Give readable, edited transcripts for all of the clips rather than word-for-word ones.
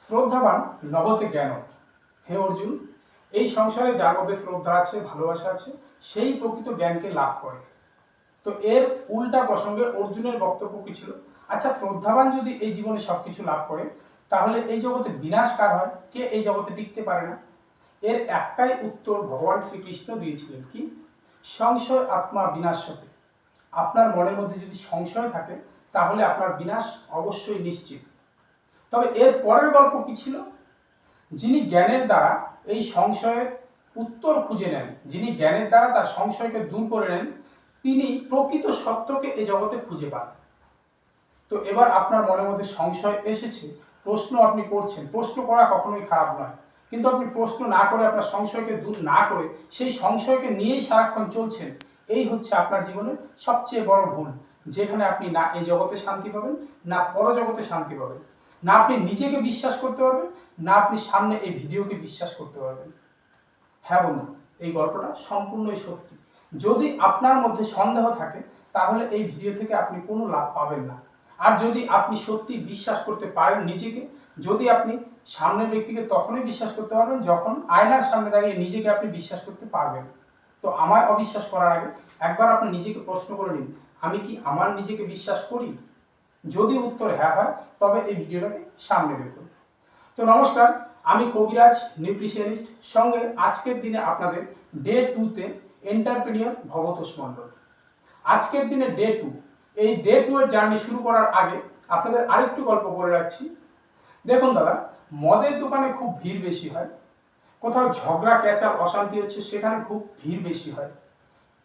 শ্রদ্ধাবান লভতে জ্ঞান। হে অর্জুন, এই সংসারে যার মধ্যে শ্রদ্ধা আছে, ভালোবাসা আছে, সেই প্রকৃত জ্ঞানকে লাভ করে। তো এর উল্টা প্রসঙ্গে অর্জুনের বক্তব্য কি ছিল? আচ্ছা, শ্রদ্ধাবান যদি এই জীবনে সবকিছু লাভ করে, তাহলে এই জগতে বিনাশ কার হয়? কে এই জগতে টিকতে পারে না? এর একটাই উত্তর ভগবান শ্রীকৃষ্ণ দিয়েছিলেন, কি? সংশয় আত্মা বিনাশতে। আপনার মনের মধ্যে যদি সংশয় থাকে, তাহলে আপনার বিনাশ অবশ্যই নিশ্চিত। তবে এর পরের গল্প কি ছিল? যিনি জ্ঞানের দ্বারা এই সংশয়ের উত্তর খুঁজে নেন, যিনি জ্ঞানের দ্বারা তার সংশয়কে দূর করে নেন, তিনি প্রকৃত সত্যকে এই জগতে খুঁজে পান। তো এবার আপনার মনের মধ্যে সংশয় এসেছে, প্রশ্ন আপনি করছেন। প্রশ্ন করা কখনোই খারাপ নয়, কিন্তু আপনি প্রশ্ন না করে, আপনার সংশয়কে দূর না করে সেই সংশয়কে নিয়েই সারাক্ষণ চলছেন। এই হচ্ছে আপনার জীবনের সবচেয়ে বড় ভুল, যেখানে আপনি না এই জগতে শান্তি পাবেন, না পরজগতে শান্তি পাবেন, না আপনি নিজেকে বিশ্বাস করতে পারবেন, না আপনি সামনে এই ভিডিওকে বিশ্বাস করতে পারবেন। হ্যাঁ বন্ধু, এই গল্পটা সম্পূর্ণই সত্যি। যদি আপনার মধ্যে সন্দেহ থাকে, তাহলে এই ভিডিও থেকে আপনি কোনো লাভ পাবেন না। আর যদি আপনি সত্যি বিশ্বাস করতে পারেন নিজেকে, যদি আপনি সামনের ব্যক্তিকে তখনই বিশ্বাস করতে পারবেন যখন আয়নার সামনে দাঁড়িয়ে নিজেকে আপনি বিশ্বাস করতে পারবেন। তো আমায় অবিশ্বাস করার আগে একবার আপনি নিজেকে প্রশ্ন করে নিন, আমি কি আমার নিজেকে বিশ্বাস করি? যদি উত্তর হ্যাঁ হয়, তবে এই ভিডিওটাকে সামনে দেখুন। তো নমস্কার, আমি কবিরাজ নিউট্রিশনিস্ট, সঙ্গে আজকের দিনে আপনাদের ডে 2-তে এন্টারপ্রেনিয়র ভবতোষ মণ্ডল। আজকের দিনে ডে 2, এই ডে 2 এর জার্নি শুরু করার আগে আপনাদের আরেকটু গল্প বলে রাখছি। দেখুন দাদা, মদের দোকানে খুব ভিড় বেশি হয়, কোথাও ঝগড়া ক্যাচাল অশান্তি হচ্ছে, সেখানে খুব ভিড় বেশি হয়।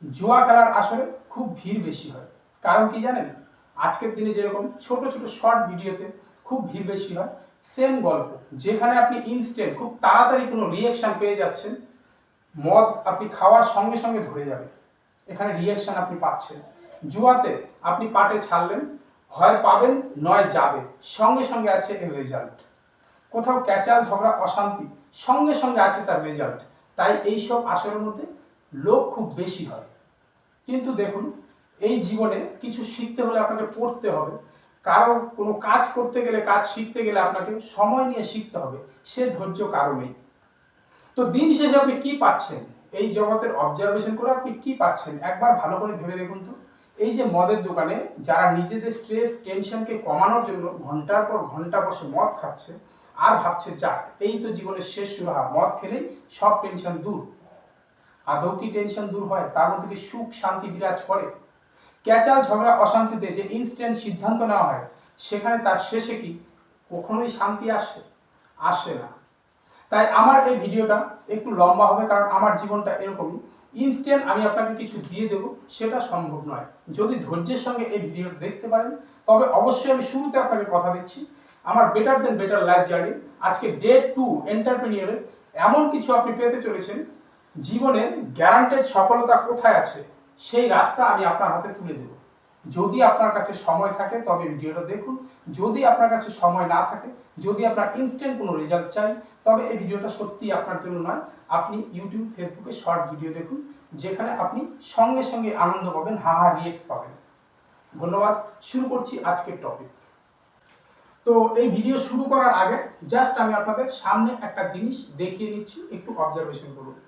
জুয়া খেলার আসরে খুব ভিড় বেশি হয়। কারণ কি জানেন? আজকের দিনে যেরকম ছোট ছোট শর্ট ভিডিওতে খুব ভিড় বেশি হয়, সেম গল্প, যেখানে আপনি ইনস্ট্যান্ট খুব তাড়াতাড়ি কোনো রিয়াকশন পেয়ে যাচ্ছেন, মদ আপনি খাওয়ার সঙ্গে সঙ্গে ধরে যাবে, এখানে রিয়াকশন আপনি পাচ্ছেন। জুয়াতে আপনি পাটে ছাড়লেন, হয় পাবেন নয় যাবে, সঙ্গে সঙ্গে আছে এর রেজাল্ট। কোথাও ক্যাচাল ঝগড়া অশান্তি, সঙ্গে সঙ্গে আছে তার রেজাল্ট। তাই এইসব আসরের মধ্যে লোক খুব বেশি হয়। কিন্তু দেখুন, এই জীবনে কিছু শিখতে হলে আপনাকে পড়তে হবে। কারণ কোনো কাজ করতে গেলে, কাজ শিখতে গেলে আপনাকে সময় নিয়ে শিখতে হবে, সে ধৈর্য কারো নেই। তো দিন শেষে আপনি কি পাচ্ছেন? এই জগতের অবজারভেশন করে আপনি কি পাচ্ছেন একবার ভালো করে ভেবে দেখুন তো। এই যে মদের দোকানে যারা নিজেদের স্ট্রেস টেনশনকে কমানোর জন্য ঘন্টার পর ঘন্টা বসে মদ খাচ্ছে, আর ভাবছে যাক এই তো জীবনের শেষ সুরাহা, মদ খেলেই সব টেনশন দূর। আদৌ কি টেনশন দূর হয়? তার মধ্যে কি সুখ শান্তি বিরাজ করে? ক্যাচাল ঝগড়া অশান্তিতে যে ইনস্ট্যান্ট সিদ্ধান্ত নেওয়া হয়, সেখানে তার শেষে কি কখনোই শান্তি আসে? আসে না। তাই আমার এই ভিডিওটা একটু লম্বা হবে, কারণ আমার জীবনটা এরকমই। ইনস্ট্যান্ট আমি আপনাকে কিছু দিয়ে দেবো সেটা সম্ভব নয়। যদি ধৈর্যের সঙ্গে এই ভিডিওটা দেখতে পারেন, তবে অবশ্যই আমি শুরুতে আপনাকে কথা দিচ্ছি, আমার বেটার দেন বেটার লাইফ জার্নি আজকে ডে 2 এন্টারপ্রেনিয়রের এমন কিছু আপনি পেতে চলেছেন, জীবনের গ্যারান্টেড সফলতা কোথায় আছে সেই রাস্তা আমি আপনার হাতে তুলে দেব। যদি আপনার কাছে সময় থাকে তবে ভিডিওটা দেখুন, যদি আপনার কাছে সময় না থাকে, যদি আপনার ইনস্ট্যান্ট কোনো রেজাল্ট চাই, তবে এই ভিডিওটা সত্যি আপনার জন্য নয়। আপনি ইউটিউব ফেসবুকে শর্ট ভিডিও দেখুন, যেখানে আপনি সঙ্গে সঙ্গে আনন্দ পাবেন, হাহা রিয়েক্ট পাবেন। ধন্যবাদ। শুরু করছি আজকের টপিক। তো এই ভিডিও শুরু করার আগে জাস্ট আমি আপনাদের সামনে একটা জিনিস দেখিয়ে নিচ্ছি, একটু অবজারভেশন করুন।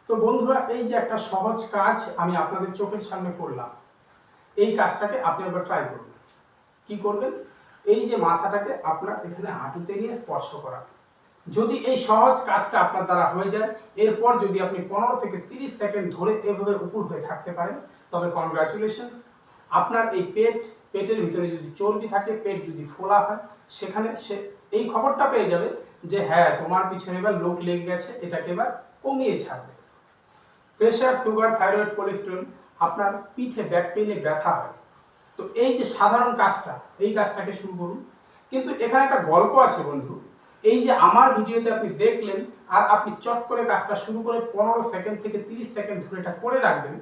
তো বন্ধুরা, এই যে একটা সহজ কাজ আমি আপনাদের চোখের সামনে করলাম, এই কাজটাকে আপনি একবার ট্রাই করুন। কি করবেন? এই যে মাথাটাকে আপনার এখানে হাঁটুতে নিয়ে স্পর্শ করা। যদি এই সহজ কাজটা আপনার দ্বারা হয়ে যায়, এরপর যদি আপনি 15 থেকে 30 সেকেন্ড ধরে এভাবে উপর হয়ে থাকতে পারেন, তবে কনগ্রাচুলেশন, আপনার এই পেটের ভিতরে যদি চর্বি থাকে, পেট যদি ফোলা হয়, সেখানে সে এই খবরটা পেয়ে যাবে যে হ্যাঁ তোমার পিছনে এবার লোক লেগে গেছে, এটাকে এবার কমিয়ে ছাড়বে। প্রেশার, সুগার, থাইরয়েড, কোলেস্টেরল, আপনার পিঠে ব্যাক পেইনে ব্যথা হয়, তো এই যে সাধারণ কাজটা, এই কাজটাকে শুরু করুন। কিন্তু এখানে একটা গল্প আছে বন্ধু। এই যে আমার ভিডিওতে আপনি দেখলেন আর আপনি চট করে কাজটা শুরু করে 15 সেকেন্ড থেকে 30 সেকেন্ড ধরে এটা করে রাখবেন,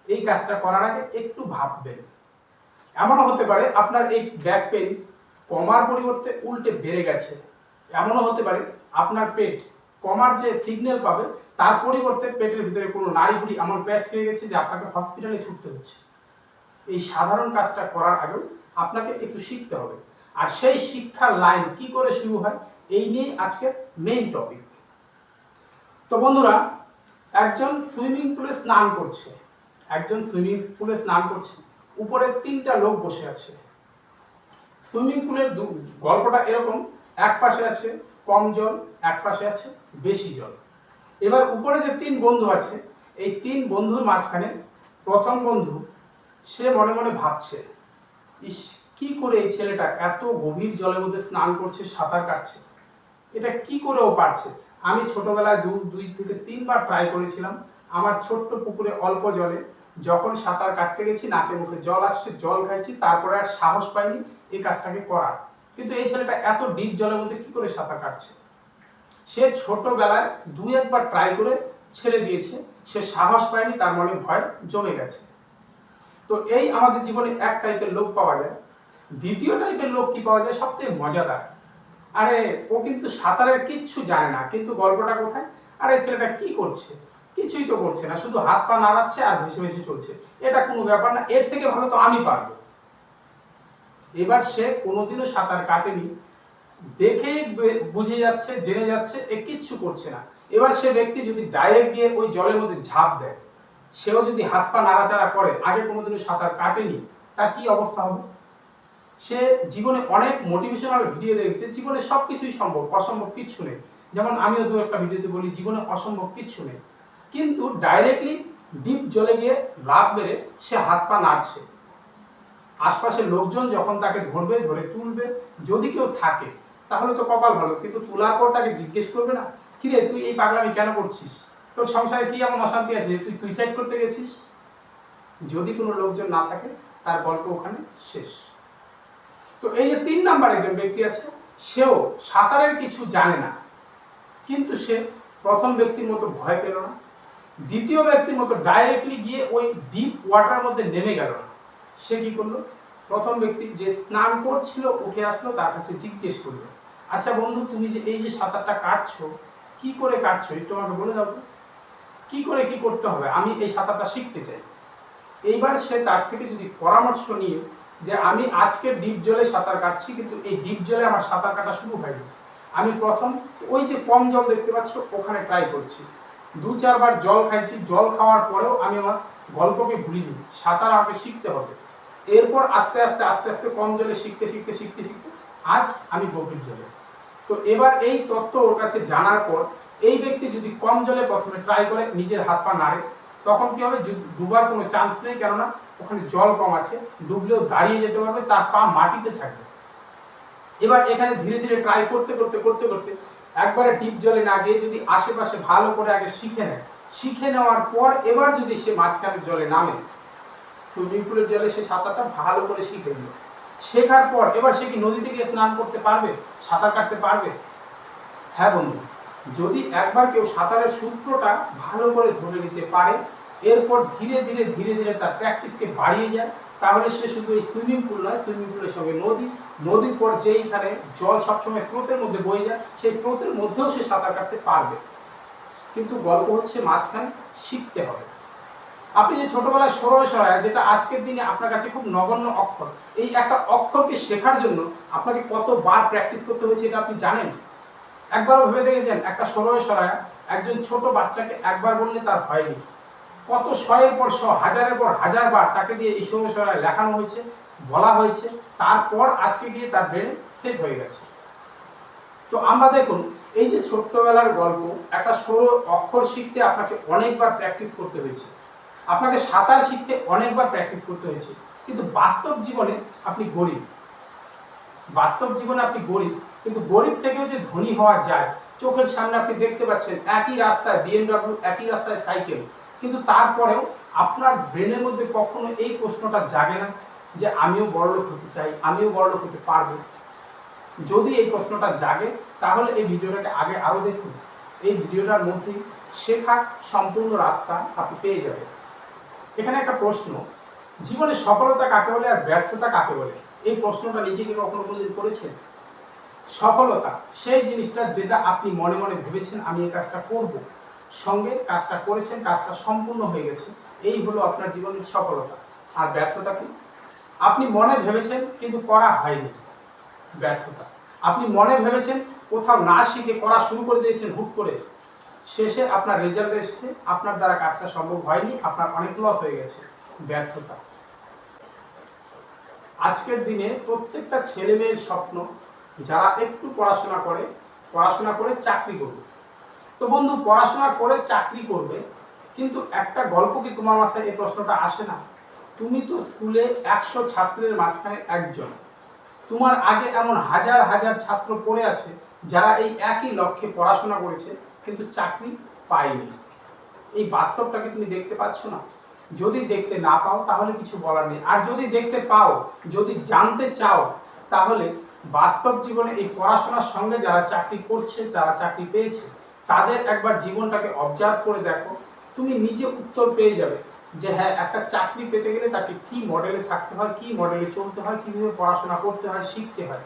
এই কাজটা করার আগে একটু ভাববেন। এমনও হতে পারে আপনার এই ব্যাক পেইন কমার পরিবর্তে উল্টে বেড়ে গেছে। এমনও হতে পারে আপনার পেট কমার যে সিগন্যাল পাবে তার পরিবর্তে পেটের ভিতরে কোনো নাড়িভুড়ি এমন প্যাচ খেয়ে গেছে যে আপনাকে হসপিটালে ছুটতে হচ্ছে। এই সাধারণ কাজটা করার আগেও আপনাকে একটু শিখতে হবে। আর সেই শিক্ষার লাইন কি করে শুরু হয়, এই নিয়ে আজকের মেইন টপিক। তো বন্ধুরা, একজন সুইমিং পুলে স্নান করছে, উপরে 3টা লোক বসে আছে। সুইমিং পুলের গল্পটা এরকম, এক পাশে আছে কম জল, এক পাশে আছে বেশি জল। এবার উপরে যে 3 বন্ধু আছে, এই 3 বন্ধুর মাঝখানে প্রথম বন্ধু সে মনে মনে ভাবছে, ইস কি করে এই ছেলেটা এত গভীর জলের মধ্যে স্নান করছে, সাঁতার কাটছে, এটা কি করে ও পারছে। আমি ছোটবেলায় 2 থেকে 3 বার ট্রাই করেছিলাম আমার ছোট্ট পুকুরে অল্প জলে, যখন সাঁতার কাটতে গেছি নাকে মুখে জল আসছে, জল খাইছি, তারপরে আর সাহস পাইনি এই কাজটাকে করার। কিন্তু এই ছেলেটা এত ডিপ জলের মধ্যে কি করে সাঁতার কাটছে। সে ছোটবেলায় 2-1 বার ট্রাই করে ছেড়ে দিয়েছে, সে সাহস পায়নি, তার মনে ভয় জমে গেছে। তো এই আমাদের জীবনে এক টাইপের লোক পাওয়া যায়। দ্বিতীয় টাইপের লোক কি পাওয়া যায়, সবথেকে মজাদার। আরে ও কিন্তু সাঁতারের কিচ্ছু জানে না, কিন্তু গল্পটা কোথায়, আরে ছেলেটা কি করছে, কিছুই তো করছে না, শুধু হাত পা নাড়াচ্ছে আর ভেসে ভেসে চলছে, এটা কোনো ব্যাপার না, এর থেকে ভালো তো আমি পারবো। এবার সে কোনোদিনও সাঁতার কাটেনি, দেখে বুঝে যাচ্ছে, জেনে যাচ্ছে এ কিচ্ছু করছে না। এবার সে ব্যক্তি যদি ডাইরেক্ট গিয়ে ওই জলের মধ্যে ঝাঁপ দেয়, সেও যদি হাত পা নাড়াচাড়া করে, আগে কোনোদিনও সাঁতার কাটেনি, তার কি অবস্থা হবে। সে জীবনে অনেক মোটিভেশনাল ভিডিও দেখছে, জীবনে সবকিছুই সম্ভব, অসম্ভব কিচ্ছু নেই। যেমন আমিও 2-একটা ভিডিওতে বলি জীবনে অসম্ভব কিচ্ছু নেই, কিন্তু ডাইরেক্টলি ডিপ জলে গিয়ে লাফ মেরে সে হাত পা নাড়ছে। আশপাশের লোকজন যখন তাকে ধরবে, ধরে তুলবে, যদি কেউ থাকে তাহলে তো কপাল ভালো, কিন্তু তোলার পর তাকে জিজ্ঞেস করবে না, কিরে তুই এই পাগলামি কেন করছিস, তোর সংসারে কি এমন অশান্তি আছে তুই সুইসাইড করতে গেছিস। যদি কোনো লোকজন না থাকে তার গল্প ওখানে শেষ। তো এই যে 3 নাম্বার একজন ব্যক্তি আছে, সেও সাঁতারের কিছু জানে না, কিন্তু সে প্রথম ব্যক্তির মতো ভয় পেল না, দ্বিতীয় ব্যক্তির মতো ডাইরেক্টলি গিয়ে ওই ডিপ ওয়াটার মধ্যে নেমে গেল না। সে কি করলো, প্রথম ব্যক্তি যে স্নান করছিল উঠে আসলো, তার কাছে জিজ্ঞেস করলো, আচ্ছা বন্ধু তুমি যে এই যে সাঁতারটা কাটছো, কি করে কাটছো একটু আমাকে বলে দাও, কি করে কি করতে হবে, আমি এই সাঁতারটা শিখতে চাই। এইবার সে তার থেকে যদি পরামর্শ নিয়ে যে আমি আজকে ডিপ জলে সাঁতার কাটছি, কিন্তু এই ডিপ জলে আমার সাঁতার কাটা শুরু হয়নি, আমি প্রথম ওই যে কম জল দেখতে পাচ্ছ ওখানে ট্রাই করছি, 2-4 বার জল খাইছি, জল খাওয়ার পরেও আমি আমার গল্পকে ভুলিনি, সাঁতার আমাকে শিখতে হবে। এরপর আস্তে আস্তে আস্তে আস্তে কম জলে শিখতে শিখতে শিখতে শিখতে আজ আমি গভীর জলে। তো এবার এই তথ্য ওর কাছে জানার পর এই ব্যক্তি যদি কম জলে প্রথমে ট্রাই করে, নিজের হাত পা নাড়ে, তখন কি হবে, ডুবার কোনো চান্স নেই, কেননা ওখানে জল কম আছে, ডুবলেও দাঁড়িয়ে যেতে পারবে, তার পা মাটিতে থাকবে। এবার এখানে ধীরে ধীরে ট্রাই করতে করতে করতে করতে একবারে ডিপ জলে না গিয়ে যদি আশেপাশে ভালো করে আগে শিখে নেয়, শিখে নেওয়ার পর এবার যদি সে মাঝখানের জলে নামে, সুইমিং পুলের জলে সে সাঁতারটা ভালো করে শিখে নিল, শেখার পর এবার সে কি নদীতে গিয়ে স্নান করতে পারবে, সাঁতার কাটতে পারবে। হ্যাঁ বন্ধু, যদি একবার কেউ সাঁতারের সূত্রটা ভালো করে ধরে নিতে পারে, এরপর ধীরে ধীরে ধীরে ধীরে তার প্র্যাকটিসকে বাড়িয়ে যায়, তাহলে সে শুধু এই সুইমিং পুল নয়, সুইমিং পুলের সঙ্গে নদী, নদীর পর যেইখানে জল সবসময় স্রোতের মধ্যে বয়ে যায়, সেই স্রোতের মধ্যেও সে সাঁতার কাটতে পারবে। কিন্তু গল্প হচ্ছে মাঝখানে শিখতে হবে। আপনি যে ছোটবেলায় সরয় সরায়, যেটা আজকের দিনে আপনার কাছে খুব নগণ্য অক্ষর, এই একটা অক্ষরকে শেখার জন্য আপনাকে কতবার প্র্যাকটিস করতে হয়েছে এটা আপনি জানেন। একবারও ভেবে দেখেছেন, একটা সরয় সরায় একজন ছোট বাচ্চাকে একবার বললে তার হয়নি, কত শয়ের পর শ, হাজারের পর হাজার বার তাকে দিয়ে এই সরয় সরায় লেখানো হয়েছে, বলা হয়েছে, তারপর আজকে গিয়ে তার ব্রেন সেট হয়ে গেছে। তো আমরা দেখুন, এই যে ছোট্টবেলার গল্প, একটা সরু অক্ষর শিখতে আপনাকে অনেকবার প্র্যাকটিস করতে হয়েছে, আপনাকে সাঁতার শিখতে অনেকবার প্র্যাকটিস করতে হয়েছে, কিন্তু বাস্তব জীবনে আপনি গরিব। বাস্তব জীবনে আপনি গরিব, কিন্তু গরিব থেকেও যে ধনী হওয়া যায়, চোখের সামনে আপনি দেখতে পাচ্ছেন একই রাস্তায় বিএমডব্লিউ, একই রাস্তায় সাইকেল, কিন্তু তারপরেও আপনার ব্রেনের মধ্যে কখনো এই প্রশ্নটা জাগে না যে আমিও বড়লোক হতে চাই, আমিও বড়লোক হতে পারবো। যদি এই প্রশ্নটা জাগে তাহলে এই ভিডিওটাকে আগে আরো দেখুন। এই ভিডিওটার মধ্যে শেখার সম্পূর্ণ রাস্তা আপনি পেয়ে যাবেন। এখানে একটা প্রশ্ন, জীবনে সফলতা কাকে বলে আর ব্যর্থতা কাকে বলে? এই প্রশ্নটা নিজেকে কখনো কোনোদিন করেছেন? সফলতা সেই জিনিসটা যেটা আপনি মনে মনে ভেবেছেন আমি এই কাজটা করব, সঙ্গে কাজটা করেছেন, কাজটা সম্পূর্ণ হয়ে গেছে, এই হলো আপনার জীবনের সফলতা। আর ব্যর্থতা কি? আপনি মনে ভেবেছেন কিন্তু করা হয়নি, ব্যর্থতা। আপনি মনে ভেবেছেন, কোথাও না শিখে করা শুরু করে দিয়েছেন হুট করে, শেষে আপনার রেজাল্ট এসেছে, আপনার দ্বারা কাজটা সম্ভব হয়নি, আপনার অনেক লস হয়ে গেছে, ব্যর্থতা। আজকের দিনে প্রত্যেকটা ছেলে মেয়ের স্বপ্ন যারা একটু পড়াশোনা করে চাকরি করবে। তো বন্ধু, পড়াশোনা করে চাকরি করবে, কিন্তু একটা গল্প কি তোমার মাথায় এই প্রশ্নটা আসে না? তুমি তো স্কুলে 100 ছাত্রের মাঝখানে একজন, তোমার আগে এমন হাজার হাজার ছাত্র পড়ে আছে যারা এই একই লক্ষ্যে পড়াশোনা করেছে কিন্তু চাকরি পায়নি। এই বাস্তবটাকে তুমি দেখতে পাচ্ছ না? যদি দেখতে না পাও তাহলে কিছু বলার নেই, আর যদি দেখতে পাও, যদি জানতে চাও, তাহলে বাস্তব জীবনে এই পড়াশোনার সঙ্গে যারা চাকরি করছে, যারা চাকরি পেয়েছে, তাদের একবার জীবনটাকে অবজার্ভ করে দেখো, তুমি নিজে উত্তর পেয়ে যাবে যে হ্যাঁ, একটা চাকরি পেতে গেলে তাকে কি মডেলে থাকতে হয়, কি মডেলে চলতে হয়, কিভাবে পড়াশোনা করতে হয়, শিখতে হয়।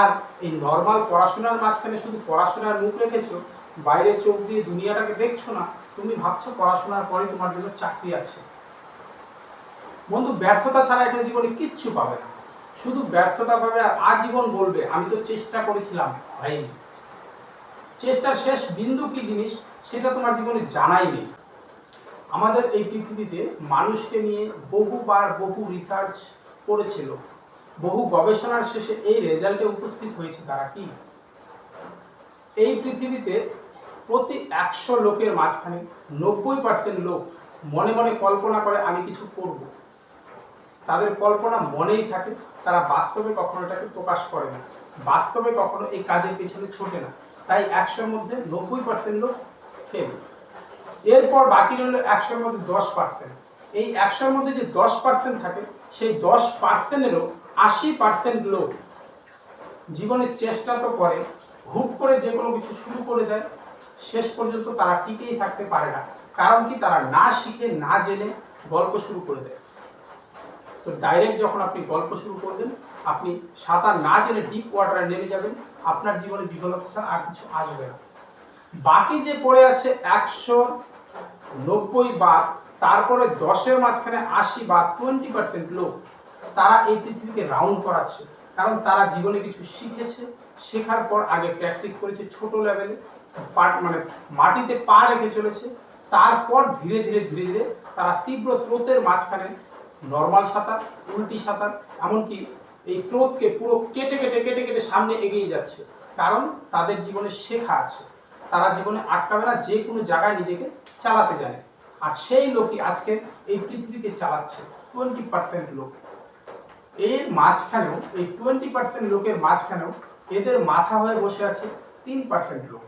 আর এই নর্মাল পড়াশোনার মাঝখানে শুধু পড়াশোনার মুখ রেখেছো, বাইরে চোখ দিয়ে দুনিয়াটাকে দেখছো না, তুমি ভাবছো পড়াশোনার পরে তোমার জন্য চাকরি আছে। বন্ধু, ব্যর্থতা ছাড়া এখানে জীবনে কিচ্ছু পাবে না, শুধু ব্যর্থতা পাবে আর আজীবন বলবে আমি তো চেষ্টা করেছিলাম, হয়নি। চেষ্টার শেষ বিন্দু কি জিনিস সেটা তোমার জীবনে জানাই নেই। আমাদের এই পৃথিবীতে মানুষকে নিয়ে বহুবার বহু রিসার্চ করেছিল, বহু গবেষণার শেষে এই রেজাল্টে উপস্থিত হয়েছে তারা কি? এই পৃথিবীতে প্রতি 100 লোকের মাঝখানে 90% লোক মনে মনে কল্পনা করে আমি কিছু করব। তাদের কল্পনা মনেই থাকে, তারা বাস্তবে কখনো এটাকে প্রকাশ করে না, বাস্তবে কখনো এই কাজের পেছনে ছোটে না। তাই 100-র মধ্যে 90% লোক ফেল। এরপর বাকি রইল 100-র মধ্যে 10%। এই 100-র মধ্যে যে 10% থাকে, সেই 10%-এরও 80% লোক জীবনে চেষ্টা তো করে, হুট করে যে কোনো কিছু শুরু করে দেয়, শেষ পর্যন্ত তারা টিকেই থাকতে পারে না। কারণ কি? তারা না শিখে না জেনে গল্প শুরু করে দেয়। তো ডাইরেক্ট যখন আপনি গল্প শুরু করবেন, আপনি সাঁতার না জেনে ডিপ ওয়াটারে নেমে যাবেন, আপনার জীবনে বিফলতা ছাড়া আর কিছু আসবে না। বাকি যে পড়ে আছে 190 বাদ, তারপরে 10-এর মাঝখানে 80 বাদ 20% লোক, তারা এই পৃথিবীকে রাউন্ড করাচ্ছে। কারণ তারা জীবনে কিছু শিখেছে, শেখার পর আগে প্র্যাকটিস করেছে ছোট লেভেলে, মানে মাটিতে পা রেখে চলেছে, তারপর ধীরে ধীরে ধীরে ধীরে তারা তীব্র স্রোতের মাঝখানে নর্মাল সাঁতার, উল্টি সাঁতার, এমনকি এই স্রোতকে পুরো কেটে কেটে কেটে কেটে সামনে এগিয়ে যাচ্ছে। কারণ তাদের জীবনে শেখা আছে, তারা জীবনে আটকাবে না, যে কোনো জায়গায় নিজেকে চালাতে জানে। আর সেই লোকই আজকে এই পৃথিবীকে চালাচ্ছে, 20% লোক। এর মাঝখানেও, এই 20% লোকের মাঝখানেও এদের মাথা হয়ে বসে আছে 3% লোক।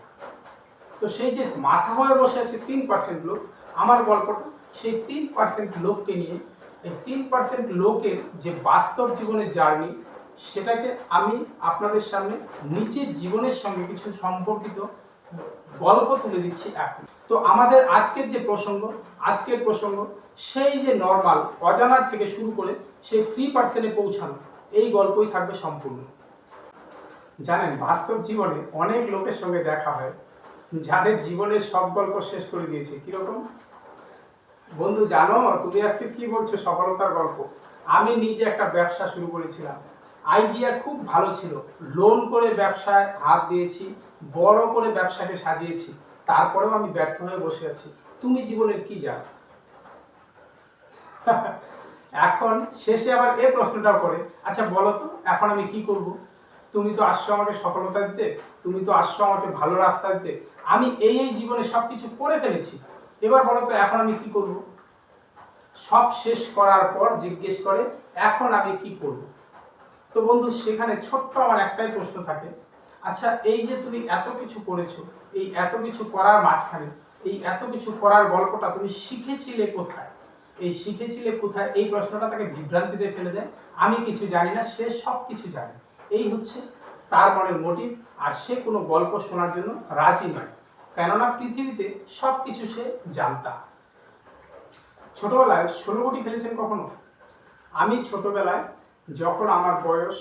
তো সেই যে মাথা হয়ে বসে আছে 3% লোক, আমার গল্পটা সেই 3% লোককে নিয়ে। এই 3% লোকের যে বাস্তব জীবনের জার্নি, সেটাকে আমি আপনাদের সামনে নিজের জীবনের সঙ্গে কিছু সম্পর্কিত গল্প তুলে দিচ্ছি এখন। তো আমাদের আজকের যে প্রসঙ্গ, সেই যে নর্মাল অজানার থেকে শুরু করে সেই 3%-এ পৌঁছানো, এই গল্পই থাকবে সম্পূর্ণ। জানেন, বাস্তব জীবনে অনেক লোকের সঙ্গে দেখা হয় যাদের জীবনের সব গল্প শেষ করে দিয়েছে। কিরকম? বন্ধু জানো, তুমি আজকে কি বলছো সফলতার গল্প? আমি নিজে একটা ব্যবসা শুরু করেছিলাম, আইডিয়া খুব ভালো ছিল, লোন করে ব্যবসায় হাত দিয়েছি, বড় করে ব্যবসাকে সাজিয়েছি, তারপরেও আমি ব্যর্থ হয়ে বসে আছি। তুমি জীবনের কি জানো? এখন শেষে আবার এই প্রশ্নটাও করে, আচ্ছা বলো তো এখন আমি কি করব? তুমি তো আসছো আমাকে সফলতা দিতে, তুমি তো আসছো আমাকে ভালো রাস্তা দিতে, আমি এই জীবনে সবকিছু করে ফেলেছি, এবার বলো তো এখন আমি কি করব? সব শেষ করার পর জিজ্ঞেস করে এখন আমি কি করব। তো বন্ধু সেখানে ছোট্ট আমার একটাই প্রশ্ন থাকে, আচ্ছা এই যে তুমি এত কিছু করেছো, এই এত কিছু করার মাঝখানে এই এত কিছু করার গল্পটা তুমি শিখেছিলে কোথায়? এই শিখেছিলে কোথায় এই প্রশ্নটা তাকে বিভ্রান্তিতে ফেলে দেয়। আমি কিছু জানি না, সে সব কিছু জানে, এই হচ্ছে তার মনের মোটিভ। আর সে কোনো গল্প শোনার জন্য রাজি নয়, কেননা পৃথিবীতে সব কিছু সে জানতা। ছোটবেলায় 16 গুটি খেলেছেন কখনো? আমি ছোটবেলায় যখন আমার বয়স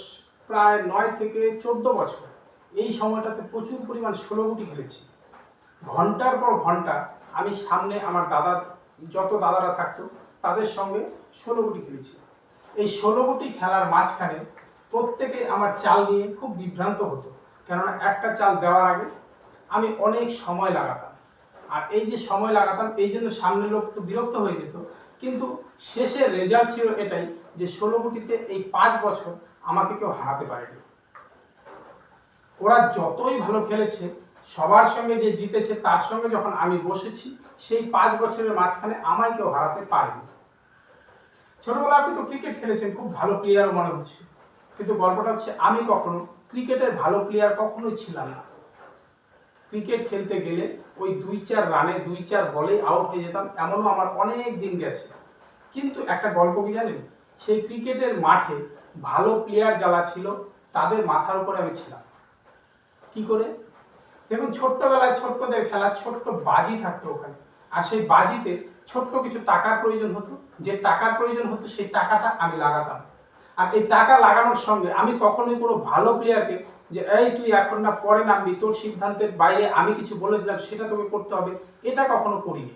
প্রায় 9 থেকে 14 বছর, এই সময়টাতে প্রচুর পরিমাণ 16 গুটি খেলেছি। ঘন্টার পর ঘন্টা আমি সামনে আমার দাদা, যত দাদারা থাকতো তাদের সঙ্গে 16 গুটি খেলেছি। এই 16 গুটি খেলার মাঝখানে প্রত্যেকে আমার চাল নিয়ে খুব বিভ্রান্ত হতো, কেননা একটা চাল দেওয়ার আগে আমি অনেক সময় লাগাতাম। আর এই যে সময় লাগাতাম এই জন্য সামনের লোক তো বিরক্ত হয়ে যেত, কিন্তু শেষের রেজাল্ট ছিল এটাই যে 16 গুটিতে এই 5 বছর আমাকে কেউ হারাতে পারেনি। ওরা যতই ভালো খেলেছে, সবার সঙ্গে যে জিতেছে তার সঙ্গে যখন আমি বসেছি, সেই 5 বছরের মাঝখানে আমায় কেউ হারাতে পারেনি। ছোটবেলায় আপনি তো ক্রিকেট খেলেছেন, খুব ভালো প্লেয়ার মনে হচ্ছে, কিন্তু গল্পটা হচ্ছে আমি কখনো ক্রিকেটের ভালো প্লেয়ার কখনোই ছিলাম না। ক্রিকেট খেলতে গেলে ওই 2-4 রানে 2-4 বলে আউট হয়ে যেতাম, এমনও আমার অনেক দিন গেছে। কিন্তু একটা গল্প কি জানেন, সেই ক্রিকেটের মাঠে ভালো প্লেয়ার যারা ছিল তাদের মাথার উপরে আমি ছিলাম। কি করে? দেখুন, ছোট্টবেলায় ছোট্টদের খেলা ছোট্ট বাজি থাকতো ওখানে, আর সেই বাজিতে ছোট্ট কিছু টাকার প্রয়োজন হতো, যে টাকার প্রয়োজন হতো সেই টাকাটা আমি লাগাতাম। আর এই টাকা লাগানোর সঙ্গে আমি কখনোই কোনো ভালো প্লেয়ারকে যে এই তুই এখন না পরে নামবি, তোর সিদ্ধান্তের বাইরে আমি কিছু বলে দিলাম সেটা তোকে করতে হবে, এটা কখনো করিনি।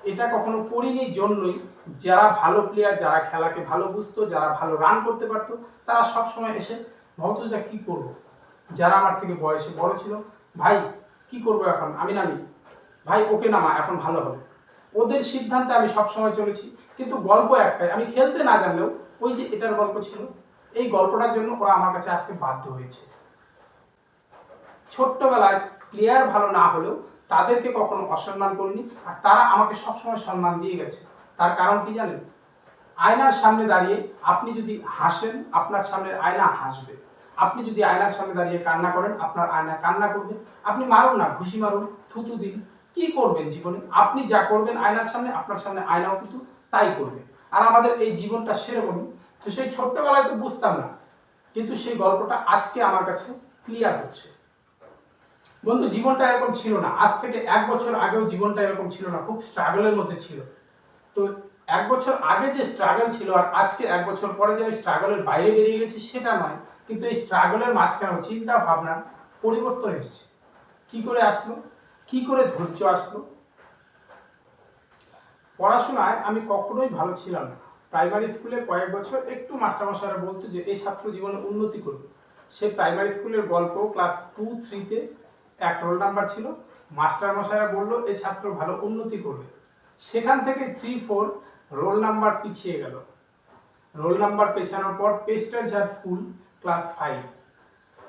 এটা কখনো করিনি জন্যই যারা ভালো প্লেয়ার, যারা খেলাকে ভালো বুঝতো, যারা ভালো রান করতে পারতো, তারা সবসময় এসে বলতো যে কি করবো। যারা আমার থেকে বয়সে বড় ছিল, ভাই কি করবো এখন, আমি নামি, ভাই ওকে নামা এখন ভালো হবে, ওদের সিদ্ধান্তে আমি সবসময় চলেছি। কিন্তু গল্প একটাই, আমি খেলতে না জানলেও ওই যে এটার গল্প ছিল, এই গল্পটার জন্য ওরা আমার কাছে আসতে বাধ্য হয়েছে। ছোট্টবেলায় প্লেয়ার ভালো না হলেও তাদেরকে কখনো অসম্মান করিনি, আর তারা আমাকে সবসময় সম্মান দিয়ে গেছে। তার কারণ কি জানেন? আয়নার সামনে দাঁড়িয়ে আপনি যদি হাসেন, আপনার সামনে আয়না হাসবে। আপনি যদি আয়নার সামনে দাঁড়িয়ে কান্না করেন, আপনার আয়না কান্না করবে। আপনি মারুন না, ঘুষি মারুন, থুতু দিন, কি করবেন জীবনে? আপনি যা করবেন আয়নার সামনে, আপনার সামনে আয়নাও কিন্তু তাই করবে। আর আমাদের এই জীবনটা সেরকমই। তো সেই ছোট্টবেলায় তো বুঝতাম না, কিন্তু সেই গল্পটা আজকে আমার কাছে ক্লিয়ার হচ্ছে। বন্ধু, জীবনটা এরকম ছিল না। আজ থেকে 1 বছর আগেও জীবনটা এরকম ছিল না, খুব স্ট্রাগলের মধ্যে ছিল। তো 1 বছর আগে যে স্ট্রাগল ছিল আর আজকে 1 বছর পরে যে আমি স্ট্রাগলের বাইরে বেরিয়ে গেছি সেটা নয়, কিন্তু এই স্ট্রাগলের মাঝখানে চিন্তা ভাবনার পরিবর্তন এসেছে। কি করে আসলো? কি করে ধৈর্য আসলো? পড়াশোনায় আমি কখনোই ভালো ছিলাম না। প্রাইমারি স্কুলে কয়েক বছর একটু মাস্টারমশাইরা বলতো যে এই ছাত্র জীবনে উন্নতি করবে। সে প্রাইমারি স্কুলের গল্প ক্লাস 2-3-তে এক রোল নাম্বার ছিল, মাস্টারমশাইরা বললো এই ছাত্র ভালো উন্নতি করবে। সেখান থেকে 3-4 রোল নাম্বার পিছিয়ে গেল। রোল নাম্বার পেছানোর পর পেস্টারঝাড় স্কুল ক্লাস 5।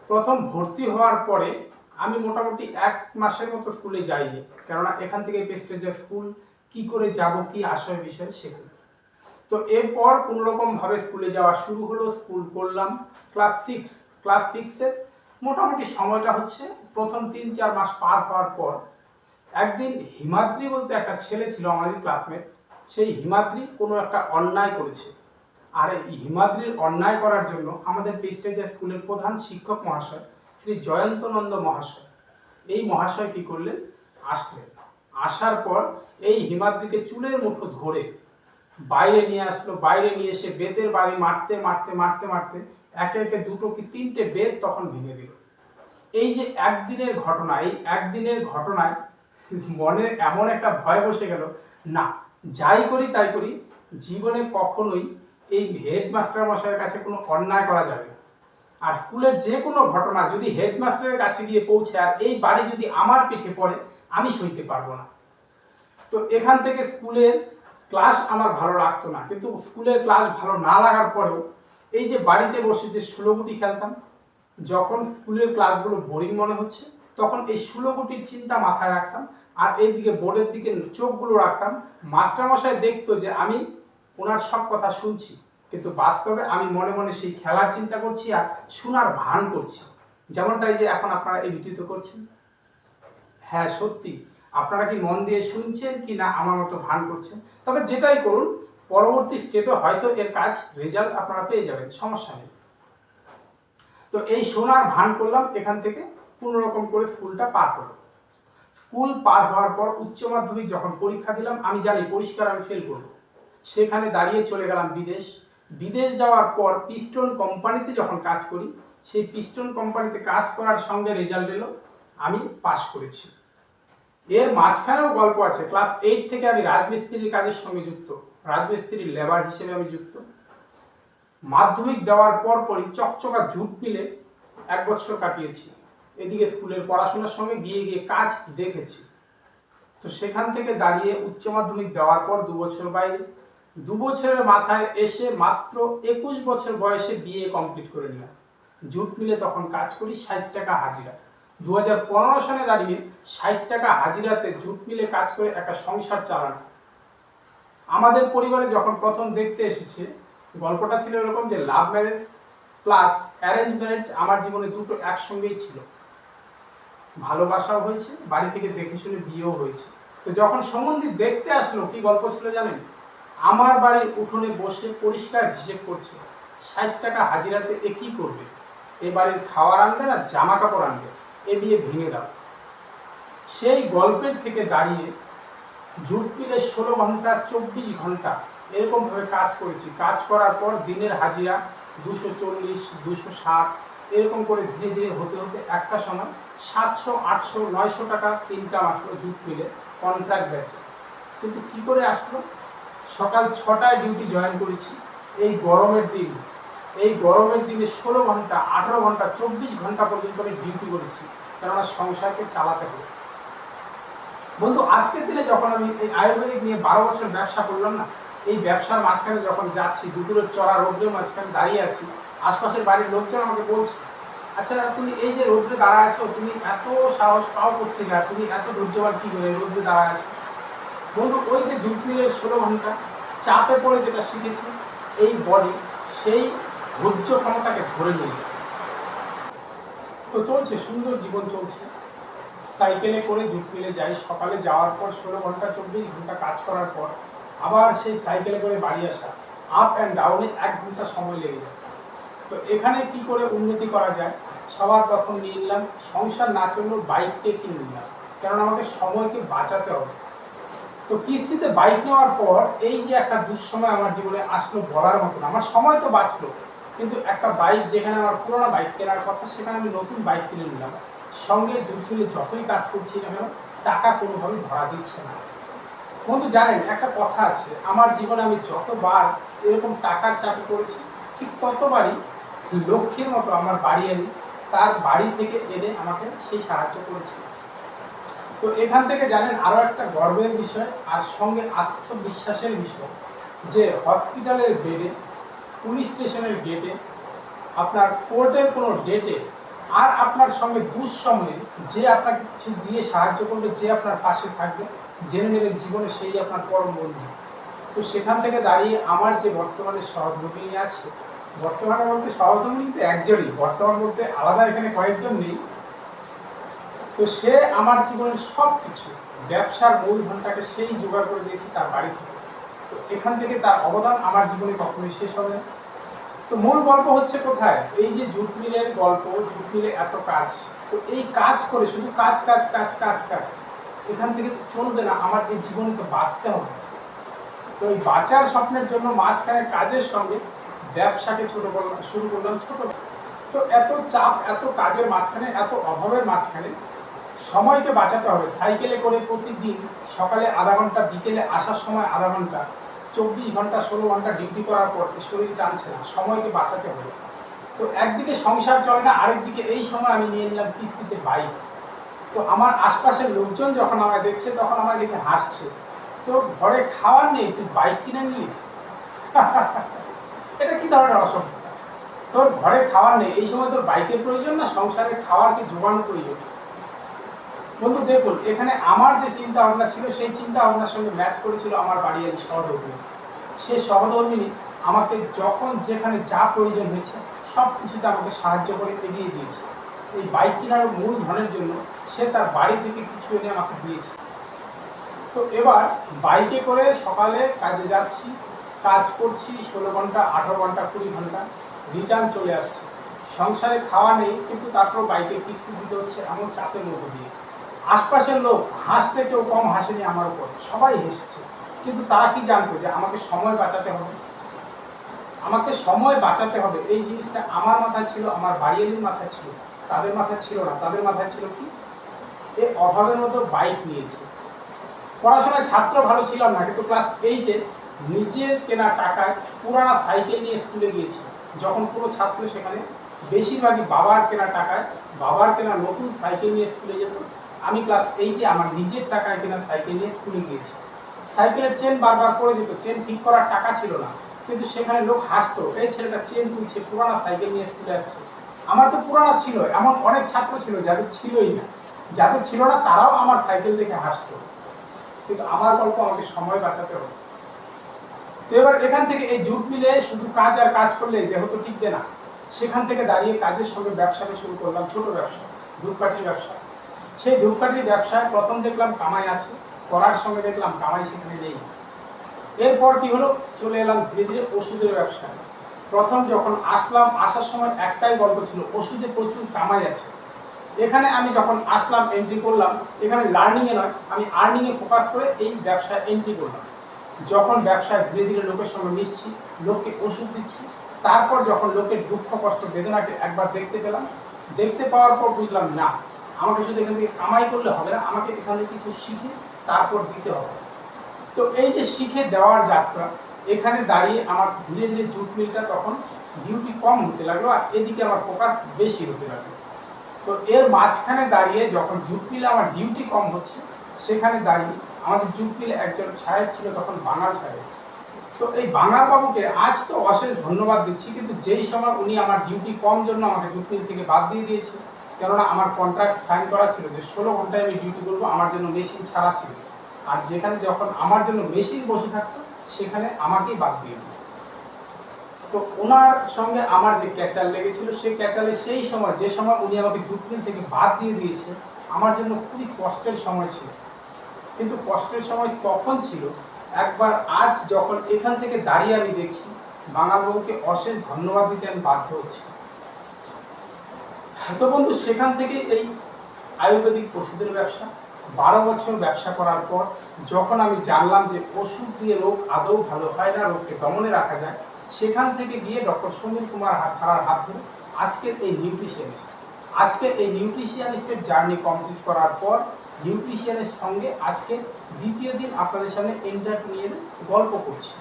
প্রথম ভর্তি হওয়ার পরে আমি মোটামুটি 1 মাসের মতো স্কুলে যাইনি, কেননা এখান থেকে পেস্টারঝাড় স্কুল কি করে যাব, কি আশয় বিষয় সেখানে। তো এরপর কোনোরকম ভাবে স্কুলে যাওয়া শুরু হলো, স্কুল করলাম ক্লাস 6। ক্লাস 6-এর মোটামুটি সময়টা হচ্ছে প্রথম 3-4 মাস পার হওয়ার পর একদিন হিমাদ্রি বলতে একটা ছেলে ছিল আমাদের ক্লাসমেট, সেই হিমাদ্রি কোনো একটা অন্যায় করেছে। আর এই হিমাদ্রির অন্যায় করার জন্য আমাদের পেস্টেজের স্কুলের প্রধান শিক্ষক মহাশয় শ্রী জয়ন্তনন্দ মহাশয়, এই মহাশয় কি করলেন, আসলেন। আসার পর এই হিমাদ্রিকে চুলের মুঠো ধরে বাইরে নিয়ে আসলো। বাইরে নিয়ে এসে বেতের বাড়ি মারতে মারতে মারতে মারতে একে একে 2টো কি 3টে বেত তখন ভেঙে দিল। এই যে একদিনের ঘটনা, এই একদিনের ঘটনায় মনে এমন একটা ভয় বসে গেল, না যাই করি তাই করি জীবনে কখনোই এই হেডমাস্টার মশাইয়ের কাছে কোনো অন্যায় করা যাবে না। আর স্কুলের যে কোনো ঘটনা যদি হেডমাস্টারের কাছে গিয়ে পৌঁছে আর এই বাড়ি যদি আমার পিঠে পড়ে, আমি সইতে পারবো না। তো এখান থেকে স্কুলের ক্লাস আমার ভালো লাগতো না, কিন্তু স্কুলের ক্লাস ভালো না লাগার পরেও এই যে বাড়িতে বসে যে 16 গুটি খেলতাম, যখন স্কুলের ক্লাসগুলো বোরিং মনে হচ্ছে তখন এই 16 গুটির চিন্তা মাথায় রাখতাম, আর এইদিকে বোর্ডের দিকে চোখগুলো রাখতাম। মাস্টারমশাই দেখতো যে আমি ওনার সব কথা শুনছি, কিন্তু বাস্তবে আমি মনে মনে সেই খেলার চিন্তা করছি আর শোনার ভান করছি, যেমনটা এই যে এখন আপনারা এই ভিডিওতে করছেন। হ্যাঁ সত্যি, আপনারা কি মন দিয়ে শুনছেন কি না আমার মতো ভান করছেন? তবে যেটাই করুন, পরবর্তী স্টেপে হয়তো এর কাজ রেজাল্ট আপনারা পেয়ে যাবেন, সমস্যা নেই। তো এই শোনার ভান করলাম, এখান থেকে কোনো রকম করে স্কুলটা পার হলো। স্কুল পার হওয়ার পর উচ্চ মাধ্যমিক যখন পরীক্ষা দিলাম, আমি জানি পরিষ্কার আমি ফেল করব। সেখানে দাঁড়িয়ে চলে গেলাম বিদেশ। বিদেশ যাওয়ার পর পিস্টন কোম্পানিতে যখন কাজ করি, সেই পিস্টন কোম্পানিতে কাজ করার সঙ্গে রেজাল্ট এলো আমি পাশ করেছি। এর মাঝখানেও গল্প আছে। ক্লাস 8 থেকে আমি রাজমিস্ত্রির কাজের সঙ্গে যুক্ত, রাজমিস্ত্রির লেবার হিসেবে আমি যুক্ত। মাধ্যমিক দেওয়ার পরই চকচকা জুট মিলে 1 বছর কাটিয়েছি। এদিকে স্কুলের পড়াশোনার সঙ্গে গিয়ে গিয়ে কাজ দেখেছি। তো সেখান থেকে দাঁড়িয়ে উচ্চ মাধ্যমিক দেওয়ার পর 2 বছর বাইরে, 2 বছরের মাথায় এসে মাত্র 21 বছর বয়সে বিএ কমপ্লিট করে নিলাম। জুট মিলে তখন কাজ করি 60 টাকা হাজিরা। 2015 সালে দাঁড়িয়ে 60 টাকা হাজিরাতে জুট মিলে কাজ করে একটা সংসার চালানো। আমাদের পরিবারে যখন প্রথম দেখতে এসেছে, গল্পটা ছিল এরকম যে love marriage plus arrange marriage আমার জীবনে দুটো একসঙ্গেই ছিল। ভালোবাসাও হয়েছে, বাড়ি থেকে দেখে শুনে বিয়েও হয়েছে। তো যখন সম্বন্ধী দেখতে আসলো, কি গল্প ছিল জানেন? আমার বাড়ির উঠোনে বসে পরিষ্কার হিসেব করছে, 60 টাকা হাজিরাতে এ কি করবে? এ বাড়ির খাওয়ার আনবে না জামা কাপড় আনবে? এ বিয়ে ভেঙে দাও। সেই গল্পের থেকে দাঁড়িয়ে জুট মিলে 16 ঘন্টা 24 ঘন্টা এরকম ভাবে কাজ করেছি। কাজ করার পর দিনের হাজিরা 240, 260 এরকম করে ধীরে ধীরে হতে হতে একটা সময় 700, 800, 900 টাকা ইনকাম আসলো জুট মিলে কন্ট্রাক্ট বেচে। কিন্তু কি করে আসলো? সকাল 6টায় ডিউটি জয়েন করেছি। এই গরমের দিন, এই গরমের দিনে 16 ঘন্টা, 18 ঘন্টা, 24 ঘন্টা পর্যন্ত আমি ডিউটি করেছি, কেননা সংসারকে চালাতে হবে। বন্ধু, আজকের দিনে যখন আমি এই আয়ুর্বেদিক নিয়ে 12 বছর ব্যবসা করলাম না, এই ব্যবসার মাঝখানে যখন যাচ্ছি, দুপুরের চড়া রোদ্রের মাঝখানে দাঁড়িয়ে আছি, আশপাশের বাড়ির লোকজন আমাকে বলছে, আচ্ছা তুমি এই যে রোদ্রে দাঁড়ায় আছো, তুমি এত সাহস পাও করতে গা, তুমি এত ধৈর্যবান কি করে রোদ্রে দাঁড়ায় আছো? বন্ধু, ওই যে জুট মিলের 16 ঘন্টা চাপে পড়ে যেটা শিখেছি, এই বডি সেই ধৈর্য ক্ষমতাকে ধরে নিয়েছে। তো চলছে, সুন্দর জীবন চলছে। সাইকেলে করে জুট মিলে যাই, সকালে যাওয়ার পর 16 ঘন্টা 24 ঘন্টা কাজ করার পর আবার সেই সাইকেলে করে বাড়ি আসা, আপ অ্যান্ড ডাউনে 1 ঘন্টা সময় লেগে যায়। তো এখানে কি করে উন্নতি করা যায়? সবার প্রথম নিয়ে নিলাম, সংসার না চললেও বাইককে কিনে নিলাম, কারণ আমাকে সময়কে বাঁচাতে হবে। তো কিস্তিতে বাইক নেওয়ার পর এই যে একটা দুঃসময় আমার জীবনে আসলো বলার মতন, আমার সময় তো বাঁচলো, কিন্তু একটা বাইক যেখানে আমার পুরোনো বাইক কেনার কথা, সেখানে আমি নতুন বাইক কিনে নিলাম। সঙ্গে জুট মিলে যতই কাজ করছি না কেন, টাকা কোনোভাবে ধরা দিচ্ছে না। বন্ধু জানেন, একটা কথা আছে, আমার জীবনে আমি যতবার এরকম টাকার চাপে পড়েছি, ঠিক ততবারই লক্ষ্মীর মতো আমার বাড়ি এনে তার বাড়ি থেকে এনে আমাকে সেই সাহায্য করেছে। তো এখান থেকে জানেন আরো একটা গর্বের বিষয় আর সঙ্গে আত্মবিশ্বাসের বিষয়, যে হসপিটালের বেডে, পুলিশ স্টেশনের গেটে, আপনার কোর্টের কোনো ডেটে আর আপনার সঙ্গে দুঃসময়ে যে আপনাকে কিছু দিয়ে সাহায্য করবে, যে আপনার পাশে থাকবে, জেনে নেবেন জীবনে সেই আপনার পরম বন্ধু। তো সেখান থেকে দাঁড়িয়ে আমার যে বর্তমানে সহধর্মিনী আছে, বর্তমানে বলতে সহধর্মিনী তো একজনই, বর্তমান বলতে আলাদা এখানে কয়েকজন নেই। তো সে আমার জীবনের সব কিছু, ব্যবসার মূল ধনটাকে সেই জোগাড় করে দিয়েছে তার বাড়ি থেকে। তো এখান থেকে তার অবদান আমার জীবনে কখনোই শেষ হবে না। তো মূল গল্প হচ্ছে কোথায়? এই যে জুট মিলের গল্প, জুট মিলে এত কাজ, তো এই কাজ করে শুধু কাজ কাজ কাজ কাজ কাজ, এখান থেকে তো চলবে না, আমার এই জীবনে তো বাঁচতে হবে। তো এই বাঁচার স্বপ্নের জন্য মাঝখানে কাজের সঙ্গে ব্যবসাকে শুরু করলাম ছোট। তো এত চাপ, এত কাজের মাঝখানে, এত অভাবের মাঝখানে সময়কে বাঁচাতে হবে। সাইকেলে করে প্রতিদিন সকালে আধা ঘন্টা, বিকেলে আসার সময় আধা ঘন্টা, 24 ঘন্টা 16 ঘন্টা ডিউটি করার পর শরীর টানছে না, সময়কে বাঁচাতে হবে। তো একদিকে সংসার চলে না, আরেকদিকে এই সময় আমি নিয়ে নিলাম কিস্তিতে বাইক। তো আমার আশপাশের লোকজন যখন আমায় দেখছে, তখন আমায় দেখে হাসছে, তো ঘরে খাওয়ার নেই, তুই বাইক কিনে নিলি? এটা কি ধরনের অসভ্যতা? তোর ঘরে খাওয়ার নেই, এই সময় তোর বাইকের প্রয়োজন না সংসারের খাওয়ার কি জোগানো প্রয়োজন? বন্ধু দেখুন, এখানে আমার যে চিন্তা ভাবনা ছিল, সেই চিন্তা ভাবনার সঙ্গে ম্যাচ করেছিল আমার বাড়ির সহধর্মিনী। সে সহধর্মিনী আমাকে যখন যেখানে যা প্রয়োজন হয়েছে সব কিছুতে আমাকে সাহায্য করে এগিয়ে দিয়েছে। এই বাইক কেনার মূল ধনের জন্য সে তার বাড়ি থেকে কিছু এনে আমাকে দিয়েছে। তো এবার বাইকে করে সকালে কাজে যাচ্ছি, কাজ করছি 16 ঘন্টা, 18 ঘন্টা, 20 ঘন্টা, রিটার্ন চলে আসছে। সংসারে খাওয়া নেই, কিন্তু তারপর বাইকে কিস্তি দিতে হচ্ছে এমন চাপের মধ্যে দিয়ে। আশপাশের লোক হাসতে কেউ কম হাসেনি আমার উপর, সবাই হেসেছে। কিন্তু তারা কি জানতো যে আমাকে সময় বাঁচাতে হবে, আমাকে সময় বাঁচাতে হবে। এই জিনিসটা আমার মাথায় ছিল, আমার বাড়িয়ালির মাথায় ছিল, তাদের মাথায় ছিল না। তাদের মাথায় ছিল কি, এ অভাবের মতো বাইক নিয়েছে। পড়াশোনায় ছাত্র ভালো ছিলাম না, কিন্তু ক্লাস 8-এ নিজের কেনা টাকায় পুরানা সাইকেল নিয়ে স্কুলে গিয়েছি। যখন কোনো ছাত্র সেখানে বেশিরভাগই বাবার কেনা টাকায়, বাবার কেনা নতুন সাইকেল নিয়ে স্কুলে যেত, আমি ক্লাস 8-এ আমার নিজের টাকায় কেনা সাইকেল নিয়ে স্কুলে গিয়েছি। সাইকেলের চেন বারবার পড়ে যেত, চেন ঠিক করার টাকা ছিল না, কিন্তু সেখানে লোক হাসতো, এই ছেলেটা চেন তুলছে, পুরানা সাইকেল নিয়ে স্কুলে আসছে। আমার তো পুরানা ছিল, এমন অনেক ছাত্র ছিল যাদের ছিলই না, যাদের ছিল না তারাও আমার সাইকেল দেখে হাসতো। কিন্তু আমার গল্প, আমাকে সময় বাঁচাতে হবে। তো এবার এখান থেকে এই জুট মিলে শুধু কাজ আর কাজ করলে দেহ তো টিকবে না। সেখান থেকে দাঁড়িয়ে কাজের সঙ্গে ব্যবসাকে শুরু করলাম, ছোট ব্যবসা, ধূপকাঠির ব্যবসা। সেই ধূপকাঠির ব্যবসায় প্রথম দেখলাম কামাই আছে, করার সঙ্গে দেখলাম কামাই সেখানে নেই। এরপর কি হলো, চলে এলাম ধীরে ধীরে ওষুধের ব্যবসায়। প্রথম যখন আসলাম, আসার সময় একটাই গল্প ছিল, ওষুধে প্রচুর কামাই আছে। এখানে আমি যখন আসলাম, এন্ট্রি করলাম, এখানে লার্নিংয়ে নয়, আমি আর্নিংয়ে ফোকাস করে এই ব্যবসায় এন্ট্রি করলাম। যখন ব্যবসায় ধীরে ধীরে লোকের সঙ্গে মিশছি, লোককে ওষুধ দিচ্ছি, তারপর যখন লোকের দুঃখ কষ্ট বেদনাকে একবার দেখতে পেলাম, দেখতে পাওয়ার পর বুঝলাম না, আমাকে শুধু এখান থেকে কামাই করলে হবে না, আমাকে এখানে কিছু শিখে তারপর দিতে হবে। তো এই যে শিখে দেওয়ার যাত্রা, এখানে দাঁড়িয়ে আমার ধীরে ধীরে জুট মিলটা তখন ডিউটি কম হতে লাগলো, আর এদিকে আমার ফোকাস বেশি হতে লাগলো। তো এর মাঝখানে দাঁড়িয়ে যখন জুট মিলে আমার ডিউটি কম হচ্ছে, সেখানে দাঁড়িয়ে আমাদের জুট মিলে একজন সাহেব ছিল তখন, বাঙাল সাহেব। তো এই বাঙাল বাবুকে আজ তো অশেষ ধন্যবাদ দিচ্ছি, কিন্তু যেই সময় উনি আমার ডিউটি কম জন্য আমাকে জুট মিল থেকে বাদ দিয়ে দিয়েছে, কেননা আমার কন্ট্রাক্ট সাইন করা ছিল যে 16 ঘন্টায় আমি ডিউটি করবো, আমার জন্য মেশিন ছাড়া ছিল। আর যেখানে যখন আমার জন্য মেশিন বসে থাকতো, সেখানে আমাকেই বাদ দিয়ে দিল। তো ওনার সঙ্গে আমার যে ক্যাচাল লেগেছিল, সেই ক্যাচালে সেই সময়, যে সময় উনি আমাকে জুট মিল থেকে বাদ দিয়ে দিয়েছে, আমার জন্য খুবই কষ্টের সময় ছিল। কিন্তু কষ্টের সময় তখন ছিল, একবার আজ যখন এখান থেকে দাঁড়িয়ে আমি দেখছি, বাঙালবাবুকে অশেষ ধন্যবাদ দিতে আমি বাধ্য হচ্ছি। তো বন্ধু, সেখান থেকে এই আয়ুর্বেদিক ওষুধের ব্যবসা 12 বছর ব্যবসা করার পর যখন আমি জানলাম যে ওষুধ দিয়ে রোগ আদৌ ভালো হয় না, রোগকে দমনে রাখা যায়, সেখান থেকে গিয়ে ডক্টর সমীর কুমার খাড়ার হাত ধরে আজকের এই নিউট্রিশনিস্ট, আজকের এই নিউট্রিশনিস্টের জার্নি কমপ্লিট করার পর নিউট্রিশনের সঙ্গে আজকে দ্বিতীয় দিন আপনাদের সামনে এন্টারটেইন গল্প করছি।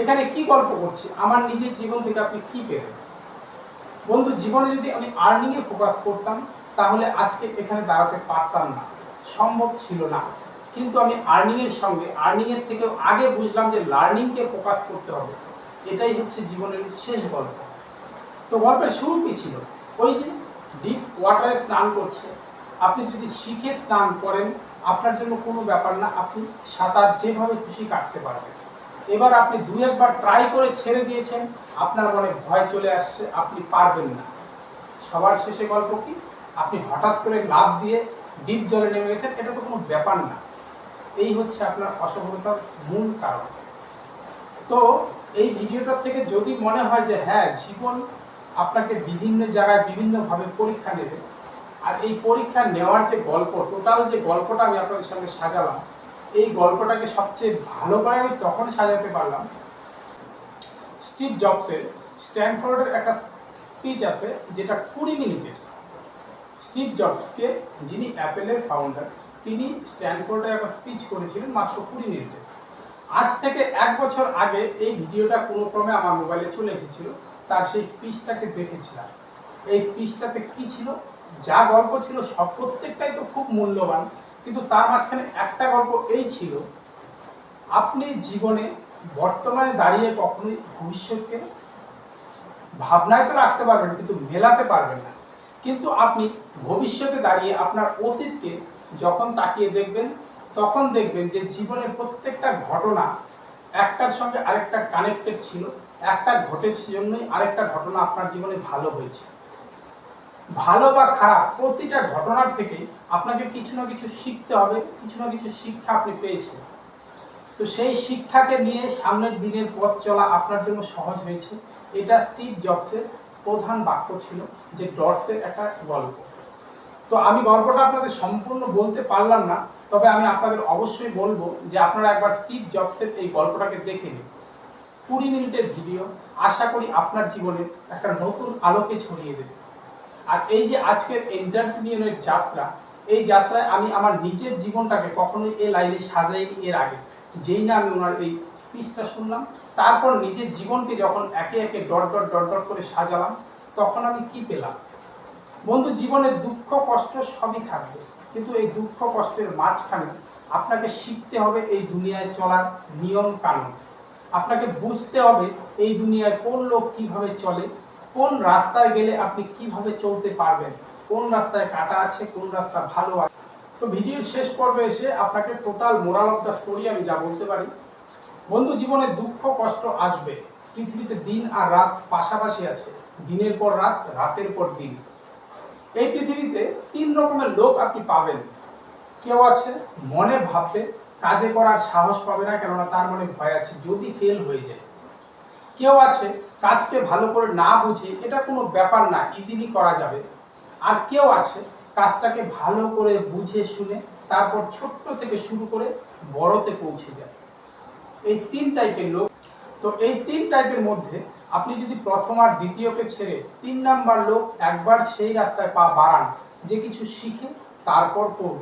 এখানে কি গল্প করছি, আমার নিজের জীবন থেকে আপনি কি পেলেন? বন্ধু, জীবনে যদি আমি আর্নিংয়ে ফোকাস করতাম, তাহলে আজকে এখানে দাঁড়াতে পারতাম না, সম্ভব ছিল না। কিন্তু আমি আর্নিংয়ের সঙ্গে, আর্নিংয়ের থেকেও আগে বুঝলাম যে লার্নিংকে ফোকাস করতে হবে। এটাই হচ্ছে জীবনের শেষ গল্প। তো গল্পের শুরু কি ছিল? ওই যে ডিপ ওয়াটারে স্নান করছে, আপনি যদি শিখে স্নান করেন, আপনার জন্য কোনো ব্যাপার না, আপনি সাঁতার যেভাবে খুশি কাটতে পারবেন। এবার আপনি 2-1 বার ট্রাই করে ছেড়ে দিয়েছেন, আপনার মনে ভয় চলে আসছে, আপনি পারবেন না। সবার শেষে গল্প কি, আপনি হঠাৎ করে লাফ দিয়ে ডিপ জলে নেমে গেছেন, এটা তো কোনো ব্যাপার না। এই হচ্ছে আপনার অসফলতার মূল কারণ। তো এই ভিডিওটার থেকে যদি মনে হয় যে হ্যাঁ, জীবন আপনাকে বিভিন্ন জায়গায় বিভিন্নভাবে পরীক্ষা নেবে, আর এই পরীক্ষা নেওয়ার যে গল্প, টোটাল যে গল্পটা আমি আপনাদের সঙ্গে সাজালাম, এই গল্পটাকে সবচেয়ে ভালো করে আমি তখন সাজাতে পারলাম, স্টিভ জবসের স্ট্যানফোর্ডের একটা স্পিচ আছে, যেটা 20 মিনিটের। স্টিভ জবসকে, যিনি অ্যাপেলের ফাউন্ডার, তিনি স্ট্যানফোর্ডে একটা স্পিচ করেছিলেন মাত্র 20 মিনিটে। আজ থেকে 1 বছর আগে এই ভিডিওটা কোনো ক্রমে আমার মোবাইলে চলে এসেছিল, তার সেই স্পিচটাকে দেখেছিলাম। এই স্পিচটাতে কি ছিল, যা গল্প ছিল সব প্রত্যেকটাই তো খুব মূল্যবান, কিন্তু তার মাঝখানে একটা গল্প এই ছিল, আপনি জীবনে বর্তমানে দাঁড়িয়ে কখনোই ভবিষ্যৎকে ভাবনায় তো রাখতে পারবেন, কিন্তু মেলাতে পারবেন না। কিন্তু আপনি ভবিষ্যতে দাঁড়িয়ে আপনার অতীতকে যখন তাকিয়ে দেখবেন, তখন দেখবেন যে জীবনের প্রত্যেকটা ঘটনা একটার সঙ্গে আরেকটা কানেক্টেড ছিল, একটা ঘটেছে জন্যই আরেকটা ঘটনা আপনার জীবনে ভালো হয়েছে। ভালো বা খারাপ প্রতিটা ঘটনার থেকে আপনাকে কিছু না কিছু শিখতে হবে, কিছু না কিছু শিক্ষা আপনি পেয়েছেন। তো সেই শিক্ষাকে নিয়ে সামনের দিনের পথ চলা আপনার জন্য সহজ হয়েছে। এটা স্টিভ জবসের প্রধান বাক্য ছিল, যে ডটসের একটা গল্প। তো আমি গল্পটা আপনাদের সম্পূর্ণ বলতে পারলাম না, তবে আমি আপনাদের অবশ্যই বলবো যে আপনারা একবার স্টিভ জবসের এই গল্পটাকে দেখে নিন। 20 মিনিটের ভিডিও, আশা করি আপনার জীবনে একটা নতুন আলোকে ছড়িয়ে দেবে। আর এই যে আজকের এন্টারপ্রেনিয়রের যাত্রা, এই যাত্রায় আমি আমার নিজের জীবনটাকে কখনোই এই লাইনে সাজাইনি এর আগে। যেই না আমি ওনার এই স্পিচটা শুনলাম, তারপর নিজের জীবনকে যখন একে একে ডট ডট ডট ডট করে সাজালাম, তখন আমি কি পেলাম? বন্ধু, জীবনে দুঃখ কষ্ট সবই থাকবে, কিন্তু এই দুঃখ কষ্টের মাঝখানে আপনাকে শিখতে হবে এই দুনিয়ায় চলার নিয়ম কানুন। আপনাকে বুঝতে হবে এই দুনিয়ায় কোন লোক কিভাবে চলে, কোন রাস্তায় গেলে আপনি কিভাবে চলতে পারবেন, কোন রাস্তায় কাটা আছে, কোন রাস্তা ভালো আছে। তো ভিডিওর শেষ পর্বে এসে আপনাকে total moral of the story আমি যা বলতে পারি, বন্ধু, জীবনে দুঃখ কষ্ট আসবে। পৃথিবীতে দিন আর রাত পাশাপাশি আছে, দিনের পর রাত, রাতের পর দিন। এই পৃথিবীতে 3 রকমের লোক আপনি পাবেন। কেউ আছে মনে ভাববে, কাজে করার সাহস পাবে না, কেননা তার মনে ভয় আছে যদি ফেল হয়ে যায়। কেউ আছে কাজকে ভালো করে না বুঝে এটা কোনো ব্যাপার না, ইজিলি করা যাবে। আর কেউ আছে কাজটাকে ভালো করে বুঝে শুনে তারপর ছোট্ট থেকে শুরু করে বড়তে পৌঁছে যায়। এই 3 টাইপের লোক। তো এই 3 টাইপের মধ্যে আপনি যদি প্রথম আর দ্বিতীয়কে ছেড়ে 3 নাম্বার লোক একবার সেই রাস্তায় পা বাড়ান যে কিছু শিখে তারপর করব,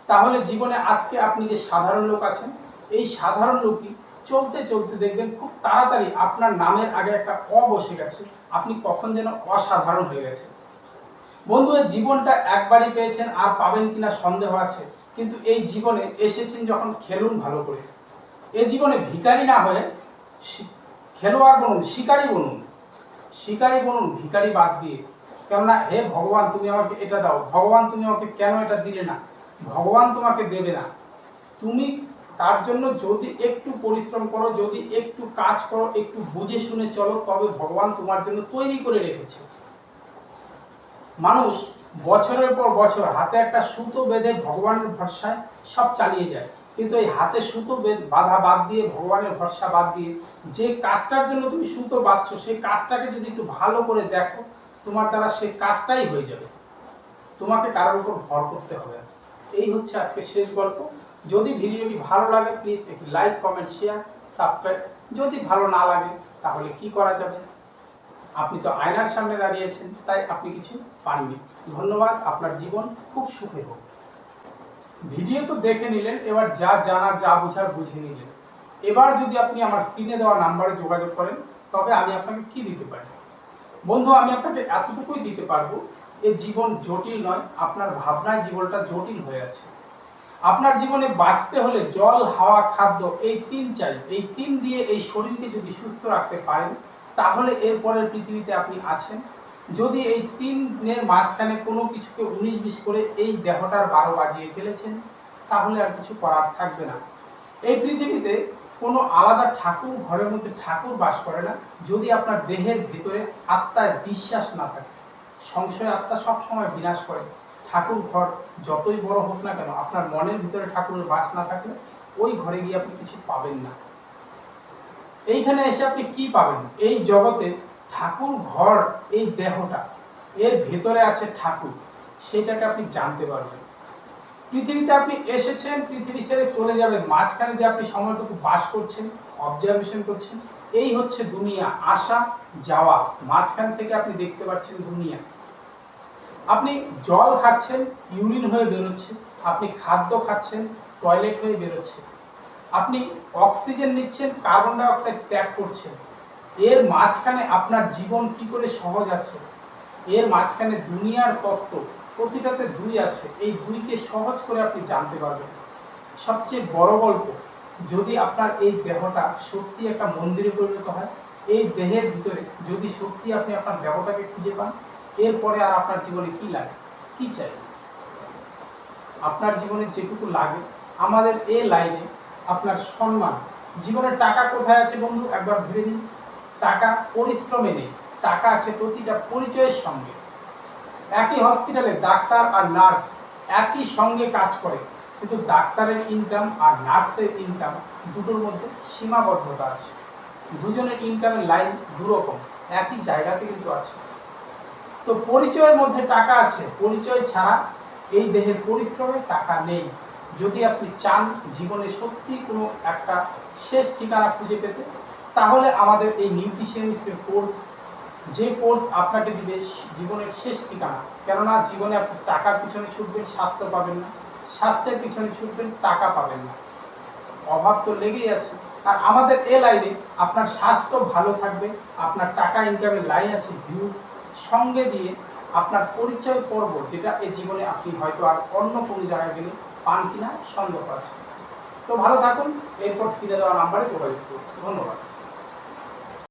তাহলে জীবনে আজকে আপনি যে সাধারণ লোক আছেন, এই সাধারণ লোকই চলতে চলতে দেখবেন খুব তাড়াতাড়ি আপনার নামের আগে একটা অ বসে গেছে, আপনি কখন যেন অসাধারণ হয়ে গেছেন। বন্ধু, এই জীবনটা একবারই পেয়েছেন, আর পাবেন কিনা সন্দেহ আছে, কিন্তু এই জীবনে এসেছেন যখন খেলুন ভালো করে। এই জীবনে ভিখারি না হয়ে খেলোয়াড় বনুন, শিকারী বনুন। শিকারী বনুন ভিখারি বাদ দিয়ে। কেননা হে ভগবান তুমি আমাকে এটা দাও, ভগবান তুমি আমাকে কেন এটা দিলে না, ভগবান তোমাকে দেবে না। তুমি তার জন্য যদি একটু পরিশ্রম করো, যদি একটু কাজ করো, একটু বুঝে শুনে চলো, তবে ভগবান তোমার জন্য তৈরি করে রেখেছে। মানুষ বছরের পর বছর হাতে একটা সুতো বেঁধে ভগবানের ভরসায় সব চালিয়ে যায়, কিন্তু এই হাতে সুতো বাঁধা বাদ দিয়ে, ভগবানের ভরসা বাদ দিয়ে, যে কাজটার জন্য তুমি সুতো বাঁধছো, সেই কাজটাকে যদি একটু ভালো করে দেখো, তোমার দ্বারা সেই কাজটাই হয়ে যাবে। তোমাকে কারোর উপর ভর করতে হবে না। এই হচ্ছে আজকে শেষ গল্প। যদি ভিডিওটি ভালো লাগে প্লিজ একটি লাইক, কমেন্ট, শেয়ার, সাবস্ক্রাইব। যদি ভালো না লাগে তাহলে কি করা যাবে? আপনি তো আয়নার সামনে দাঁড়িয়েছেন, তাই আপনি কিছু পাননি। ধন্যবাদ, আপনার জীবন খুব সুখে হোক। ভিডিও তো দেখে নিলেন, এবার যা জানার যা বুঝার বুঝে নিলেন। এবার যদি আপনি আমার স্ক্রিনে দেওয়া নাম্বারে যোগাযোগ করেন, তবে আমি আপনাকে কি দিতে পারি? বন্ধু, আমি আপনাকে এতটুকুই দিতে পারবো, এই জীবন জটিল নয়, আপনার ভাবনায় জীবনটা জটিল হয়ে আছে। আপনার জীবনে বাঁচতে হলে জল, হাওয়া, খাদ্য, এই 3 চাই। এই 3 দিয়ে এই শরীরকে যদি সুস্থ রাখতে পারেন, তাহলে এরপরের পৃথিবীতে আপনি আছেন। যদি এই 3-এর মাঝখানে কোনো কিছুকে 19-20 করে এই দেহটার 12 বাজিয়ে ফেলেছেন, তাহলে আর কিছু করার থাকবে না। এই পৃথিবীতে কোনো আলাদা ঠাকুর ঘরের মধ্যে ঠাকুর বাস করে না, যদি আপনার দেহের ভিতরে আত্মায় বিশ্বাস না থাকে। সংশয় আত্মা সবসময় বিনাশ করে। ঠাকুর ঘর যতই বড় হোক না কেন, আপনার মনের ভিতরে ঠাকুরের বাস না থাকলে ওই ঘরে গিয়ে আপনি কিছু পাবেন না। এইখানে এসে আপনি কি পাবেন? এই জগতে ঠাকুর ঘর, এই দেহটা, এর ভেতরে আছে ঠাকুর, সেটাকে আপনি জানতে পারবেন। পৃথিবীতে আপনি এসেছেন, পৃথিবী ছেড়ে চলে যাবেন, মাঝখানে যে আপনি সময়টুকু বাস করছেন, অবজারভেশন করছেন, এই হচ্ছে দুনিয়া। আসা যাওয়া, মাঝখান থেকে আপনি দেখতে পাচ্ছেন দুনিয়া। আপনি জল খাচ্ছেন, ইউরিন হয়ে বেরোচ্ছে। আপনি খাদ্য খাচ্ছেন, টয়লেট হয়ে বেরোচ্ছে। আপনি অক্সিজেন নিচ্ছেন, কার্বন ডাই অক্সাইড ত্যাগ করছেন। এর মাঝখানে আপনার জীবন কি করে সহজ আছে, এর মাঝখানে দুনিয়ার তত্ত্ব, প্রতিটাতে 2 আছে। এই 2কে সহজ করে আপনি জানতে পারবেন। সবচেয়ে বড় গল্প, যদি আপনার এই দেহটা সত্যি একটা মন্দিরে পরিণত হয়, এই দেহের ভিতরে যদি সত্যি আপনি আপনার দেহটাকে খুঁজে পান, এরপরে আর আপনার জীবনে কি লাগে, কি চাই? আপনার জীবনে যেটুকু লাগে, আমাদের এই লাইনে আপনার সম্মান, জীবনের টাকা কোথায় আছে বন্ধু, একবার ভেবে নিন। টাকা পরিশ্রমে নেই, টাকা আছে প্রতিটা পরিচয়ের সঙ্গে। একই হসপিটালে ডাক্তার আর নার্স একই সঙ্গে কাজ করে, কিন্তু ডাক্তারের ইনকাম আর নার্সের ইনকাম দুটোর মধ্যে সীমাবদ্ধতা আছে। দুজনের ইনকামের লাইন দুরকম, একই জায়গাতে কিন্তু আছে। তো পরিচয়ের মধ্যে টাকা আছে, পরিচয় ছাড়া এই দেহের পরিশ্রমে টাকা নেই। যদি আপনি চান জীবনে সত্যি কোনো একটা শেষ ঠিকানা খুঁজে পেতে, তাহলে আমাদের এই নিউট্রিশনিস্টের কোর্স, যে কোর্স আপনাকে দিবে জীবনের শেষ ঠিকানা। কেননা জীবনে আপনি টাকার পিছনে ছুটবেন, স্বাস্থ্য পাবেন না, স্বাস্থ্যের পিছনে ছুটবেন, টাকা পাবেন না, অভাব তো লেগেই আছে। আর আমাদের এ লাইনে আপনার স্বাস্থ্য ভালো থাকবে, আপনার টাকা ইনকামের লাইন আছে ভিউজ, সঙ্গে দিয়ে আপনার পরিচয় পর্ব, যেটা এই জীবনে আপনি হয়তো আর অন্য কোনো জায়গায় গেলে পান কিনা সন্দেহ আছে। তো ভালো থাকুন, এরপর ফিরে দেওয়া নাম্বারে যোগাযোগ করুন। ধন্যবাদ।